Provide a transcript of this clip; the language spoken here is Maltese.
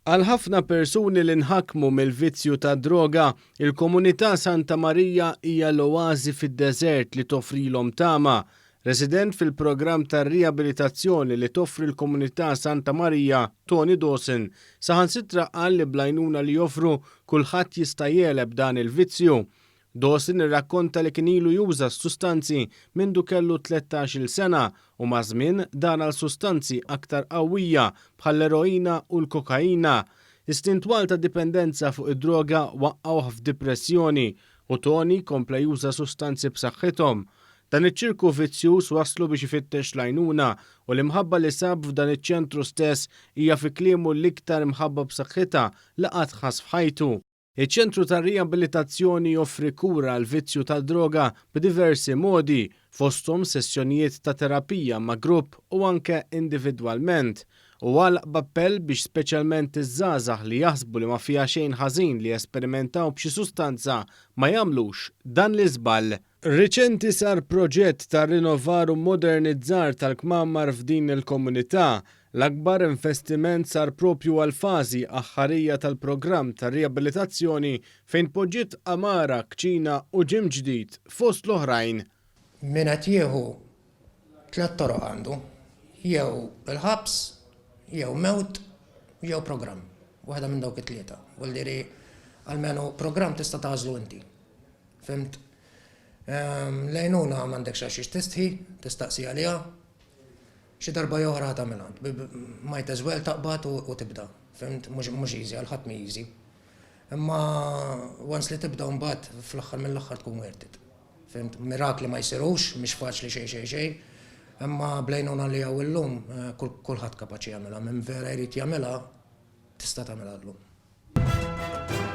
Għal ħafna persuni li nħakmu mill-vizzju ta' droga, il-komunità Santa Marija hija l-oażi fid-deżert li toffrilhom tama. Resident fil-programm ta' riabilitazzjoni li toffri l-komunità Santa Marija, Tony Dawson, saħansitra qal li blajnuna li joffru kulħadd jista' jeleb dan il-vizzju. Dawson irrakkonta li kien ilu juża sustanzi mindu kellu 13-il sena u ma' żmien dan għal sustanzi aktar qawwija bħall-eroina u l-kokaina. Istintwal ta' dipendenza fuq id-droga waqqgħuh f'dipressjoni u Tony kompla juża sustanzi b'saħħithom. Dan iċ-ċirku vizzjuż waslu biex ifittex l-għajnuna u l-imħabba li sab f'dan iċ-ċentru stess hija fi kliemu l-iktar imħabba b'saħħitha li qatt ħass f'ħajtu. Iċ-ċentru ta' riabilitazzjoni joffri kura għal vizzju ta' droga b'diversi modi, fosthom sessjonijiet ta' terapija ma' grupp u anke individwalment. U għal b'appell biex speċjalment iż-żgħażagħ li jaħsbu li ma fiha xejn ħażin li jesperimentaw b'xi sustanza ma jagħmlux dan l-iżball. Riċenti sar proġett ta' rinnovar u modernizzar tal-kmammar f'din il-komunità. L-akbar investiment sar propju għal fażi aħħarija tal-programm ta' riabilitazzjoni fejn poġġiet Amara, Kċina u ġim ġdid fost l-oħrajn. Min qed jieħu 3 toroq għandu, jew il-ħabs, jew mewt, jew programm. Waħda minn dawk it-tlieta. Vuol-diri almenu programm tista' tażlu inti. Fimt? Lejnuna m'għandekx għax tistħi, tistaqsi għaliha. Xi darba joħra tagħmilha. Might as well taqbad u tibda. Fimt? Mhux easy, għal ħadd mi easy. Imma once li tibda mbagħad fl-aħħar mill-aħħar tkun worth it. Fimt? Mirakli ma jsirux, mhix faċli xejn. Imma blejnuna li hawn illum kulħadd kapaċi jagħmilha, minn vera jrid jagħmilha tista' tagħmilha llum.